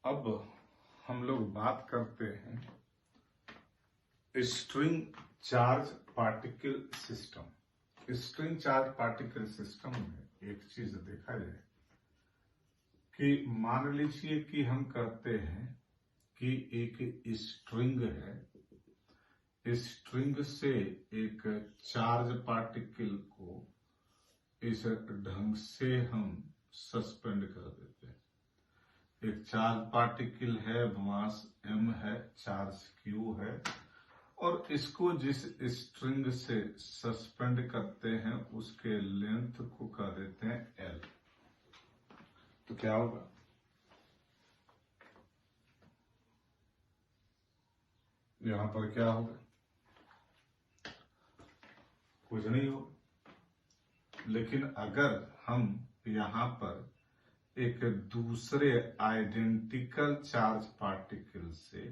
अब हम लोग बात करते हैं string charge particle system. String charge particle system में एक चीज देखा जाए कि मान लीजिए कि हम कहते हैं कि एक स्ट्रिंग है, इस स्ट्रिंग से एक चार्ज पार्टिकल को इस ढंग से हम सस्पेंड कर देते हैं। एक चार्ज पार्टिकल है, मास m है, चार्ज q है, और इसको जिस स्ट्रिंग से सस्पेंड करते हैं उसके लेंथ को कह देते हैं l। तो क्या होगा? यहां पर क्या होगा? कुछ नहीं होगा। लेकिन अगर हम यहां पर एक दूसरे आइडेंटिकल चार्ज पार्टिकल से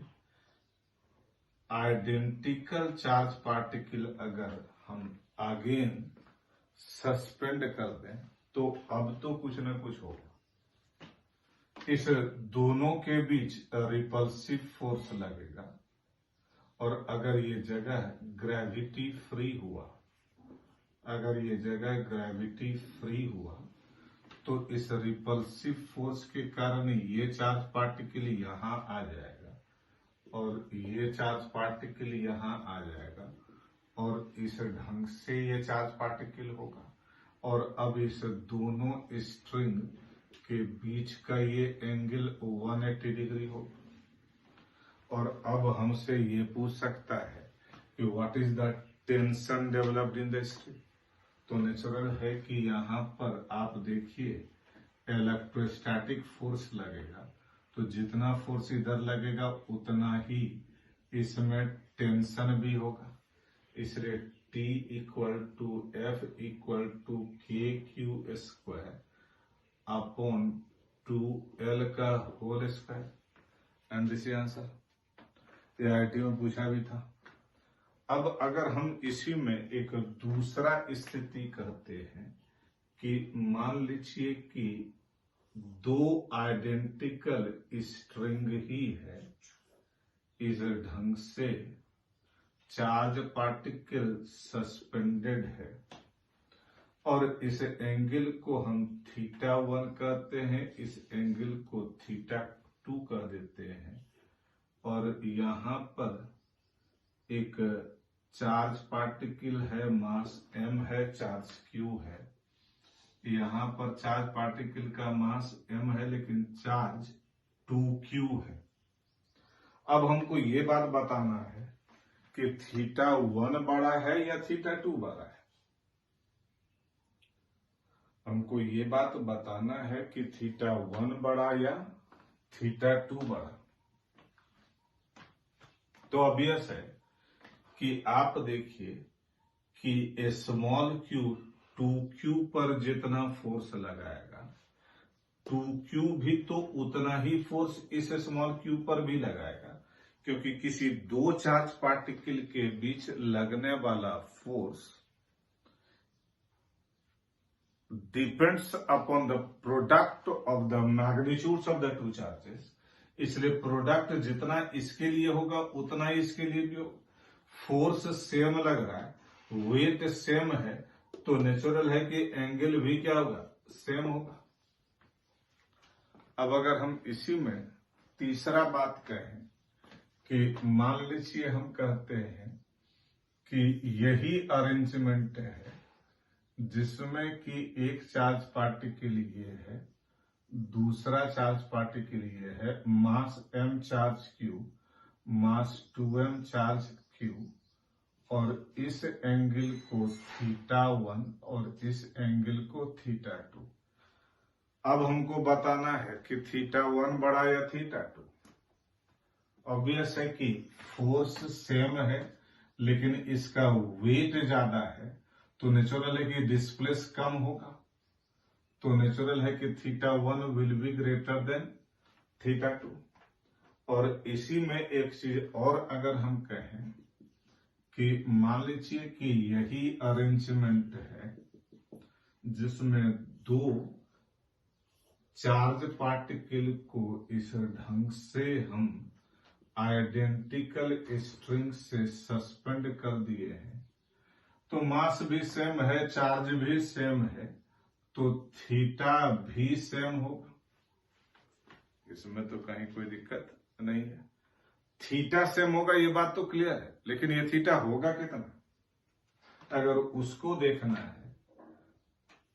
आइडेंटिकल चार्ज पार्टिकल अगर हम अगेन सस्पेंड कर दें तो अब तो कुछ न कुछ होगा। इस दोनों के बीच रिपल्सिव फोर्स लगेगा, और अगर ये जगह ग्रेविटी फ्री हुआ, तो इस रिपल्सिव फोर्स के कारण ये चार्ज पार्टिकल यहां आ जाएगा और ये चार्ज पार्टिकल यहां आ जाएगा, और इस ढंग से ये चार्ज पार्टिकल होगा। और अब इस दोनों स्ट्रिंग के बीच का ये एंगल 180 डिग्री होगा। और अब हमसे ये पूछ सकता है कि what is the tension developed in the string. तो नेचुरल है कि यहाँ पर आप देखिए इलेक्ट्रोस्टैटिक फोर्स लगेगा, तो जितना फोर्स इधर लगेगा उतना ही इसमें टेंशन भी होगा। इसलिए T equal to F equal to KQ square upon 2L का whole square. And this answer ये IIT में पूछा भी था। अब अगर हम इसी में एक दूसरा स्थिति करते हैं कि मान लीजिए कि दो आइडेंटिकल स्ट्रिंग ही है, इस ढंग से चार्ज पार्टिकल सस्पेंडेड है, और इस एंगल को हम θ1 कहते हैं, इस एंगल को θ2 कह देते हैं, और यहाँ पर एक चार्ज पार्टिकल है, मास m है, चार्ज q है। यहाँ पर चार्ज पार्टिकल का मास m है लेकिन चार्ज 2q है। अब हमको ये बात बताना है कि θ1 बड़ा है या θ2 बड़ा है। हमको ये बात बताना है कि θ1 बड़ा या θ2 बड़ा। तो ऑब्वियस है कि आप देखिए कि स्मॉल q 2q पर जितना फोर्स लगाएगा, 2q भी तो उतना ही फोर्स इस स्मॉल q पर भी लगाएगा, क्योंकि किसी दो चार्ज पार्टिकल के बीच लगने वाला force depends upon the product of the magnitudes of the two charges. इसलिए प्रोडक्ट जितना इसके लिए होगा उतना ही इसके लिए भी होगा। फोर्स सेम लग रहा है, वेट सेम है, तो नेचुरल है कि एंगल भी क्या होगा? सेम होगा। अब अगर हम इसी में तीसरा बात कहें कि मान लीजिए हम कहते हैं कि यही अरेंजमेंट है जिसमें कि एक चार्ज पार्टिकल ये है, दूसरा चार्ज पार्टिकल ये है, मास m चार्ज q, मास 2m चार्ज q, और इस एंगल को θ1 और इस एंगल को θ2। अब हमको बताना है कि θ1 बड़ा या θ2। ऑब्वियस है कि फोर्स सेम है लेकिन इसका वेट ज्यादा है, तो नेचुरल है कि डिस्प्लेस कम होगा। तो नेचुरल है कि θ1 विल बी ग्रेटर देन θ2। और इसी में एक चीज और अगर हम कहें कि मान लीजिए कि यही अरेंजमेंट है जिसमें दो चार्ज पार्टिकल को इस ढंग से हम आइडेंटिकल स्ट्रिंग से सस्पेंड कर दिए हैं, तो मास भी सेम है, चार्ज भी सेम है, तो थीटा भी सेम होगा। इसमें तो कहीं कोई दिक्कत नहीं है। थीटा सेम होगा, ये बात तो क्लियर है, लेकिन ये थीटा होगा कितना, अगर उसको देखना है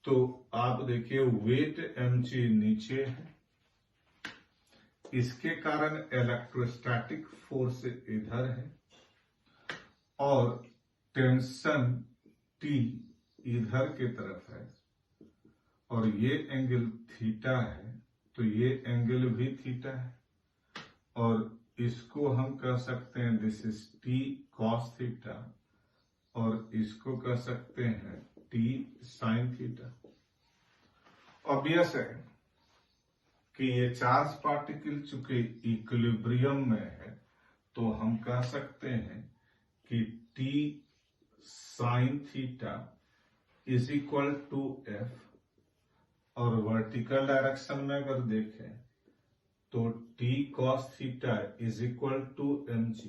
तो आप देखिए वेट mg नीचे है, इसके कारण इलेक्ट्रोस्टैटिक फोर्स इधर है और टेंशन T इधर की तरफ है और ये एंगल थीटा है, तो ये एंगल भी थीटा है और इसको हम कह सकते हैं this is T cos theta और इसको कह सकते हैं T sin थीटा। ऑब्वियस है कि ये चार्ज पार्टिकल चूंकि इक्विलिब्रियम में है, तो हम कह सकते हैं कि T sin theta is equal to F, और वर्टिकल डायरेक्शन में अगर देखें तो T cos theta is equal to mg,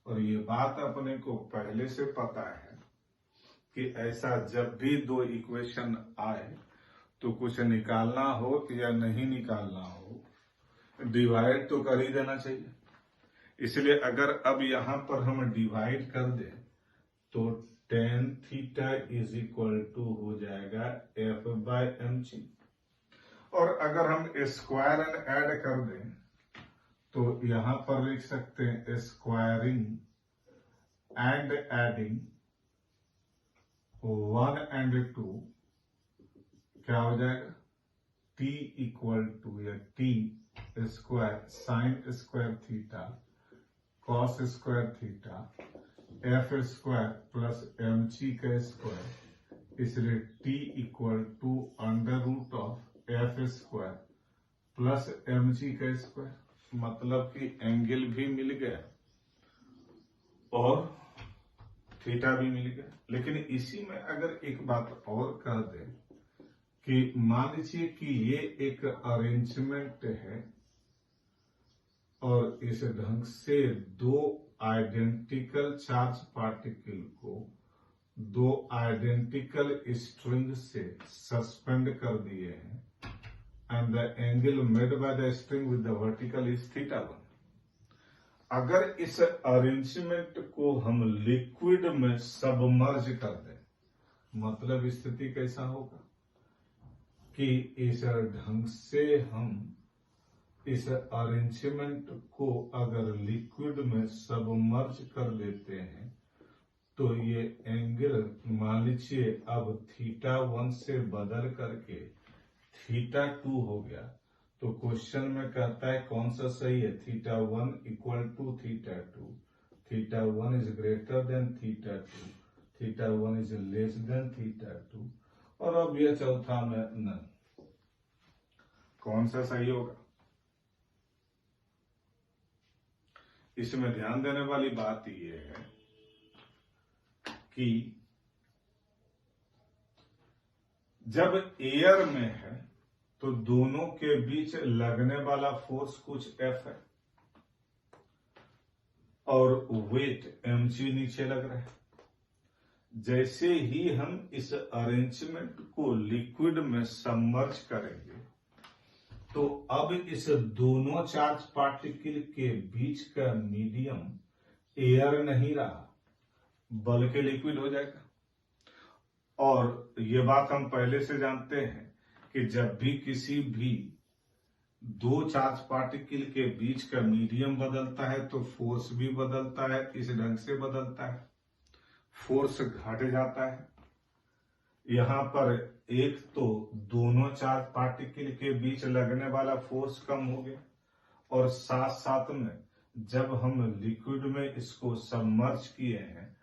और ये बात अपने को पहले से पता है कि ऐसा जब भी दो इक्वेशन आए तो कुछ निकालना हो या नहीं निकालना हो, डिवाइड तो कर ही देना चाहिए। इसलिए अगर अब यहां पर हम डिवाइड कर दें तो tan theta is equal to हो जाएगा F बाय mg, और अगर हम स्क्वायर एंड ऐड कर दें तो यहां पर लिख सकते हैं स्क्वायरिंग एंड एडिंग 1 एंड 2 क्या हो जाएगा, T इक्वल टू या T square sine square theta cos square theta F square plus mg का स्क्वायर, इसलिए T equal to under root of F square plus mg का स्क्वायर, मतलब कि angle भी मिल गया और थीटा भी मिल गया। लेकिन इसी में अगर एक बात और कह दें कि मान लीजिए कि ये एक अरेंजमेंट है और इस ढंग से दो आइडेंटिकल चार्ज पार्टिकल को दो आइडेंटिकल स्ट्रिंग से सस्पेंड कर दिए हैं and the angle made by the string with the vertical is theta 1. अगर इस अरेंजमेंट को हम लिक्विड में सबमर्ज कर दें, मतलब स्थिति कैसा होगा कि इस ढंग से हम इस अरेंजमेंट को अगर लिक्विड में सबमर्ज कर लेते हैं तो ये एंगल मान लीजिए अब थीटा 1 से बदल करके थीटा 2 हो गया, तो क्वेश्चन में कहता है कौन सा सही है, theta 1 equal to theta 2, theta 1 is greater than theta 2, theta 1 is less than theta 2, और अब यह चौथा में नन, कौन सा सही होगा। इसमें ध्यान देने वाली बात यह है कि जब एयर में है तो दोनों के बीच लगने वाला फोर्स कुछ F है और वेट mg नीचे लग रहा है। जैसे ही हम इस अरेंजमेंट को लिक्विड में सबमर्ज करेंगे तो अब इस दोनों चार्ज पार्टिकल के बीच का मीडियम एयर नहीं रहा बल्कि लिक्विड हो जाएगा। और ये बात हम पहले से जानते हैं कि जब भी किसी भी दो चार्ज पार्टिकल के बीच का मीडियम बदलता है तो फोर्स भी बदलता है, इस ढंग से बदलता है, फोर्स घट जाता है। यहां पर एक तो दोनों चार्ज पार्टिकल के बीच लगने वाला फोर्स कम हो गया और साथ साथ में जब हम लिक्विड में इसको सबमर्ज किए हैं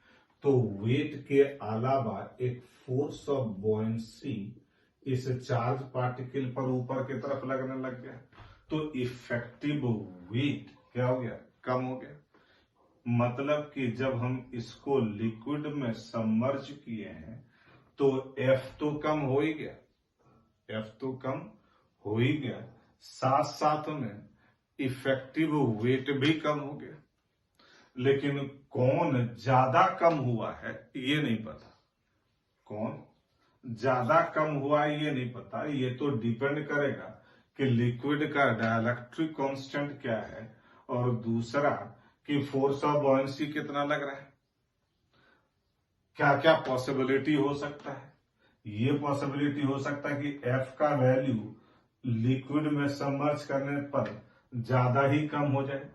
तो वेट के अलावा एक फोर्स ऑफ बॉयंसी इस चार्ज पार्टिकल पर ऊपर की तरफ लगने लग गया, तो इफेक्टिव वेट क्या हो गया, कम हो गया। मतलब कि जब हम इसको लिक्विड में सबमर्ज किए हैं तो F तो कम हो ही गया, F तो कम हो ही गया, साथ साथ में इफेक्टिव वेट भी कम हो गया। लेकिन कौन ज्यादा कम हुआ है ये नहीं पता, कौन ज्यादा कम हुआ है ये नहीं पता। ये तो डिपेंड करेगा कि लिक्विड का डाइलेक्ट्रिक कांस्टेंट क्या है, और दूसरा कि फोर्स ऑफ बॉयंसी कितना लग रहा है। क्या क्या पॉसिबिलिटी हो सकता है? ये पॉसिबिलिटी हो सकता है कि एफ का वैल्यू लिक्विड में सबमर्ज करने पर ज्यादा ही कम हो जाए।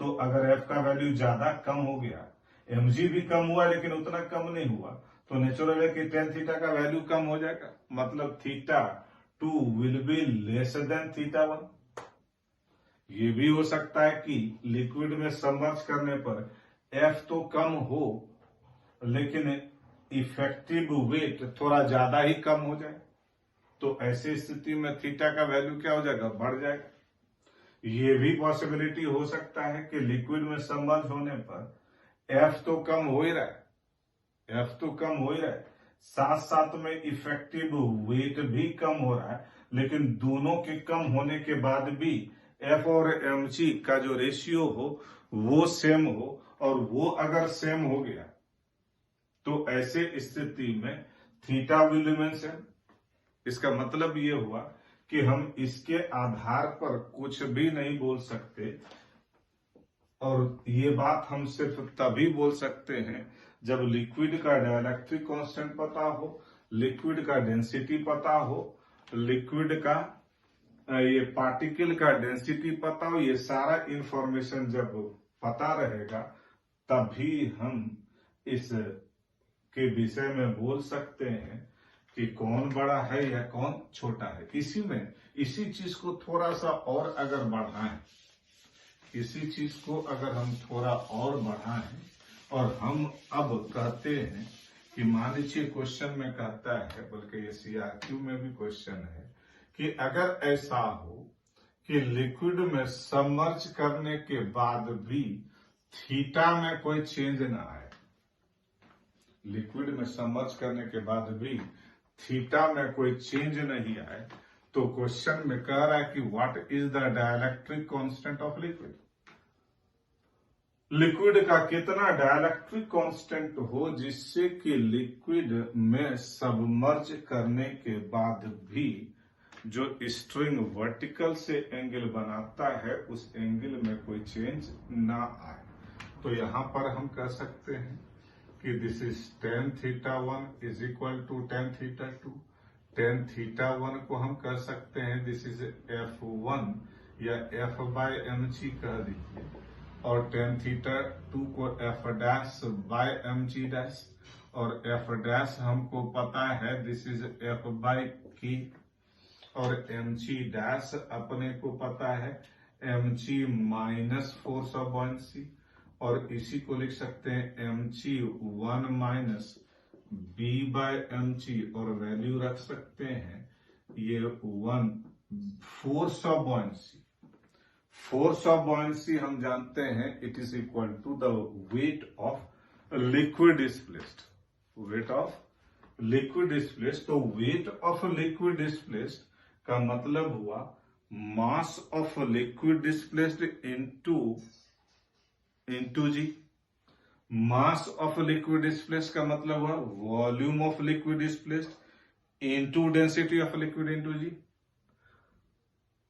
तो अगर एफ का वैल्यू ज्यादा कम हो गया, mg भी कम हुआ लेकिन उतना कम नहीं हुआ, तो नेचुरल है कि टेन थीटा का वैल्यू कम हो जाएगा, मतलब θ2 विल बी लेस देन θ1। ये भी हो सकता है कि लिक्विड में सबमर्ज करने पर एफ तो कम हो लेकिन इफेक्टिव वेट थोड़ा ज्यादा ही कम हो जाए, तो ऐसी स्थिति में थीटा का वैल्यू क्या हो जाएगा, बढ़ जाएगा। ये भी पॉसिबिलिटी हो सकता है कि लिक्विड में सबमर्ज होने पर एफ तो कम हो ही रहा है, एफ तो कम हो ही रहा है, साथ साथ में इफेक्टिव वेट भी कम हो रहा है, लेकिन दोनों के कम होने के बाद भी एफ और mg का जो रेशियो हो वो सेम हो, और वो अगर सेम हो गया तो ऐसे स्थिति में थीटा विल रिमेन सेम। इसका मतलब ये हुआ कि हम इसके आधार पर कुछ भी नहीं बोल सकते, और ये बात हम सिर्फ तभी बोल सकते हैं जब लिक्विड का डाइलेक्ट्रिक कांस्टेंट पता हो, लिक्विड का डेंसिटी पता हो, लिक्विड का ये पार्टिकल का डेंसिटी पता हो। ये सारा इंफॉर्मेशन जब पता रहेगा तभी हम इस के विषय में बोल सकते हैं कि कौन बड़ा है या कौन छोटा है। इसी चीज को थोड़ा सा और अगर बढ़ाएं, इसी चीज को अगर हम थोड़ा और बढ़ाएं, और हम अब कहते हैं कि मान लीजिए क्वेश्चन में कहता है, बल्कि ये सीआरक्यू में भी क्वेश्चन है कि अगर ऐसा हो कि लिक्विड में सबमर्ज करने के बाद भी थीटा में कोई चेंज ना आए, लिक्विड में सबमर्ज करने के बाद भी थीटा में कोई चेंज नहीं आए, तो क्वेश्चन में कह रहा है कि what is the dielectric constant of liquid. Liquid का कितना डाइलेक्ट्रिक कांस्टेंट हो जिससे कि लिक्विड में सबमर्ज करने के बाद भी जो स्ट्रिंग वर्टिकल से एंगल बनाता है उस एंगल में कोई चेंज ना आए। तो यहां पर हम कह सकते हैं कि this is tan θ1 is equal to tan θ2। tan θ1 को हम कह सकते हैं दिस इज F1 या F बाय mg कह दीजिए, और tan θ2 को F dash by mg dash, और F डैश हमको पता है this is F by k, और mg डैश अपने को पता है mg minus force of buoyancy, और इसी को लिख सकते हैं mg1 minus b by mg, और वैल्यू रख सकते हैं ये 1 force of buoyancy. Force of buoyancy हम जानते हैं it is equal to the weight of liquid displaced, weight of liquid displaced. तो वेट ऑफ लिक्विड डिस्प्लेस्ड का मतलब हुआ mass of liquid displaced into ji. Mass of liquid displaced का मतलब हुआ volume of liquid displaced into density of liquid into g.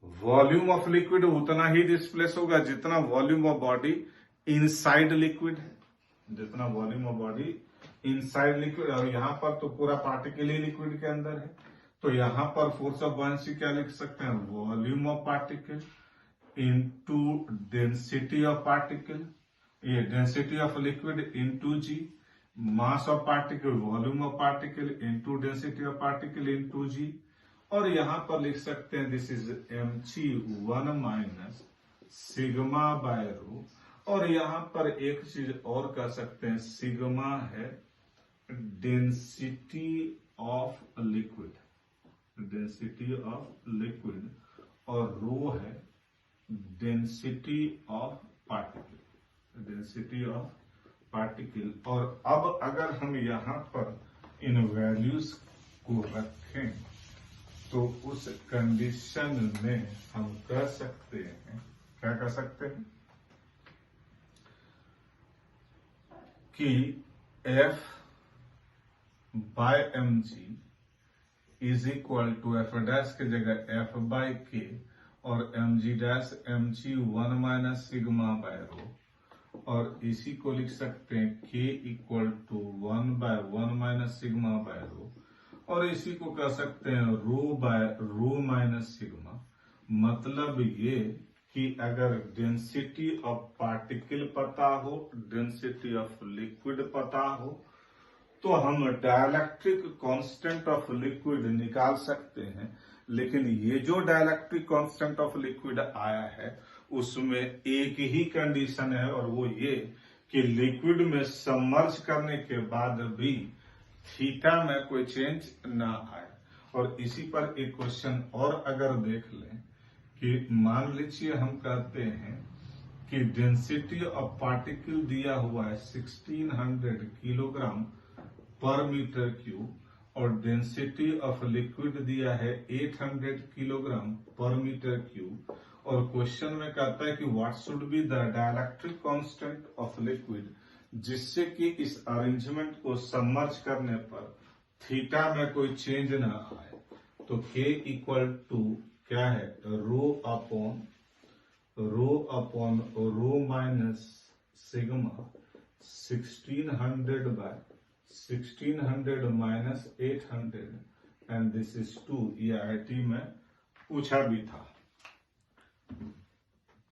Volume of liquid उतना ही displace होगा जितना volume of body inside liquid है, जितना volume of body inside liquid. और यहां पर तो पूरा पार्टिकल ही लिक्विड के अंदर है, तो यहां पर फोर्स ऑफ बॉयंसी क्या लिख सकते हैं, volume of particle into density of particle, ये density of liquid into ji, mass of particle volume of particle into density of particle into G. और यहां पर लिख सकते हैं this is mg1 minus sigma by rho, और यहां पर एक चीज और कह सकते हैं, सिग्मा है density of liquid, density of liquid, और रो है density of particle, density of particle. और अब अगर हम यहां पर इन वैल्यूज को रखें तो उस कंडीशन में हम कह सकते हैं, क्या कह सकते हैं कि F by M G is equal to F dash की जगह एफ बाय के और M G dash M G 1 minus sigma by rho, और इसी को लिख सकते हैं K equal to 1 by 1 minus sigma by rho, और इसी को कह सकते हैं rho by rho minus sigma. मतलब ये कि अगर डेंसिटी ऑफ पार्टिकल पता हो, डेंसिटी ऑफ लिक्विड पता हो, तो हम डाइलेक्ट्रिक कांस्टेंट ऑफ लिक्विड निकाल सकते हैं। लेकिन ये जो डाइलेक्ट्रिक कांस्टेंट ऑफ लिक्विड आया है उसमें एक ही कंडीशन है, और वो ये कि लिक्विड में सबमर्ज करने के बाद भी थीटा में कोई चेंज ना आए। और इसी पर एक क्वेश्चन और अगर देख लें कि मान लीजिए हम कहते हैं कि डेंसिटी ऑफ पार्टिकल दिया हुआ है 1600 किलोग्राम पर मीटर क्यूब, और डेंसिटी ऑफ लिक्विड दिया है 800 किलोग्राम पर मीटर क्यूब, और क्वेश्चन में कहता है कि what should be the dielectric constant of liquid, जिससे कि इस अरेंजमेंट को सबमर्ज करने पर थीटा में कोई चेंज ना आए। तो K इक्वल टू क्या है, rho upon rho minus sigma 1600 by 1600 minus 800 and this is 2। ये IIT में पूछा भी था।